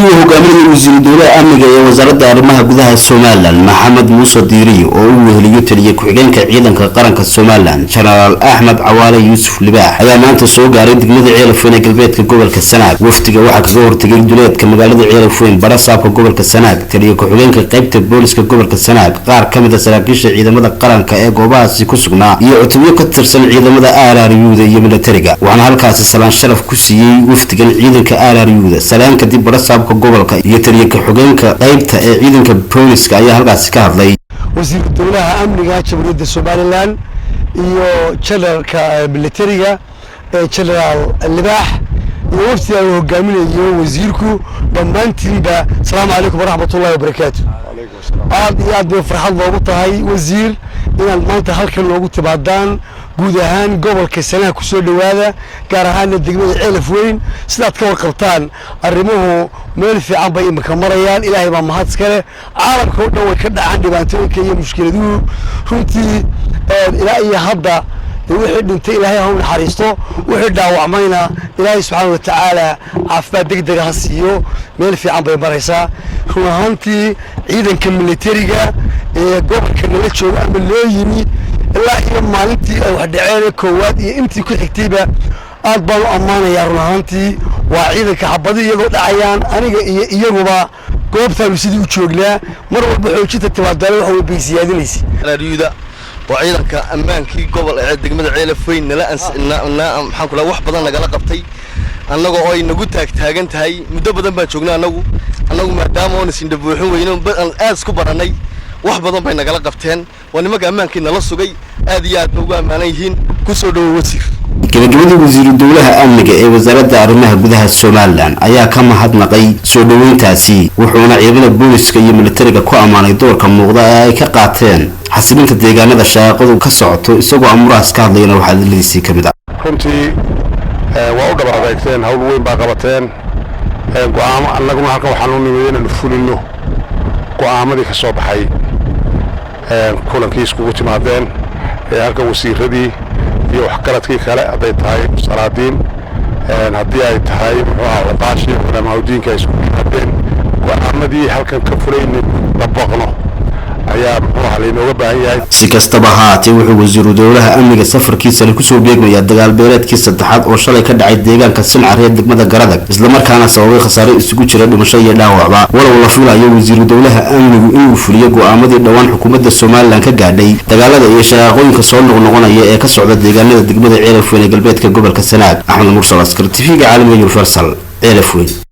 wafdi uu hogaaminayay wasiir dowladda amniga ee wasaaradda arrimaha gudaha Soomaaliland Maxamed Muuse Diiri oo uu weheliyo taliye ku-xigeenka ciidanka qaranka Soomaaliland General Ahmed Cawaale Yuusuf Libaax ayaa maanta soo gaaray degmada Ceelafweyn ee galbeedka gobolka Sanaag. wafdiga waxaa kaga hortagay duleedka magaalada Ceelafweyn barasaabka gobolka Sanaag, taliye ku-xigeenka qaybta booliska gobolka Sanaag, qaar kamid ah saraakiisha ciidamada qaranka ee goobahaasi ku sugnaa iyo cutubyo ka tirsan ciidamada RRU-da iyo militariga. waxaana halkaasi salaan sharaf ku siiyay wafdigan ciidanka RRU-da salaan kadib barasaabka gobolka iyo taliye ku-xigeenka qaybta ee ciidanka booliska ayaa halkaasi ka hadlay. wasiir dowladda amniga jamhuuriyadda Soomaaliland iyo generalka militariga General Libaax iyo wafdiga uu hogaaminayo wasiirku dhammaantiinba salaamu calaykum waraxmatullaahi wabarakaatuh. aad iyo aad bay farxad loogu tahay wasiir inaad maanta halkan loogu timaadaan guud ahaan gobolka Sanaag ku soo dhawaada, gaar ahaan degmada Ceelafweyn sidaad ka warqabtaan arrimuhu meel fiican bay imika marayaan. ilaahay baa mahad iskale. caalamka oo dhan way ka dhacaan dhibaatooyinka iyo mushkiladuhu runtii ilaa iyo hadda wixii dhintay ilaahay ha u naxariisto, wixii dhaawacmayna ilaahay subxaanahu wa tacaala caafimaad degdeg ha siiyo. meel fiican bay maraysaa run ahaantii. ciidanka militariga ee gobolka nala jooga ama loo yimi ilaa iyo maalintii ay wax dhaceen koowaad iyo intii ku xigtayba aad baan u ammaanayaa. run ahaantii waa ciidanka xabadi iyagoo dhacayaan aniga iyo iyaguba goobtaanu sidii u joognaa. mar walba xoojinta timaadana waxa way baysiyaadinaysa RRU-da waa ciidanka ammaankii gobol ee degmada Ceelafweyn maxaan kula wax badan nagala qabtay annaga oo ay nagu taagan tahay muddo badan baan joognaa annagu maadaama oo isin dhabuuxin weyno aad isku baranay wax badan bay nagala qabteen. waa nimanka ammaankii nala sugay aad iyo aad ugu amaanan yihiin. ku soo dhawo wasiir. gabagabadii wasiir dowladda amniga ee wasaaradda arrimaha gudaha Soomaaliland ayaa ka mahadnaqay soo dhaweyntaasi, wuxuuna ciidamada booliska iyo militariga ku amaanay doorka muuqda ee ay ka qaateen xasilinta deegaanada shaqadu ka socoto. isagoo amuraas ka hadlayna waxa hadaladiisii kamid ah. runtii waa u dhabar adeegteen, hawl weyn baa qabateen. go'aamo annaguna halkan waxaan u nimid inaan fulino go'aamadii ka soo baxay kulankii iskugu timaadeen halkan wasiiradii iyo waxgaradkii kale hadday tahay salaadiin haddii ay tahay muxuu ahaa wadaashii culamaauddiinka ay iskugu yimaadeen go'aamadii halkan ka fulayna dabaqno ayaa muxuu ahaa laynooga baahan yahay. si kastaba haatee wuxuu wasiiru dowlaha amniga safarkiisa ku soo beegmayaa dagaal beeleedkii saddexaad oo shalay ka dhacay deegaanka Sincare ee degmada Garadag, isla markaana sababay khasaare isugu jira dhimasho iyo dhaawacba. walow la filayo wasiiru dowlaha amnigu inuu fuliyo go'aamadii dhawaan xukuumadda Soomaaliland ka gaadhay dagaalada iyo shaqooyinka soo noqnoqonaya ee ka socda deegaanada degmada Ceelafweyn ee galbeedka gobolka Sanaag. Axmed Mursal Askar TV caalamiga Universal Ceelafweyn.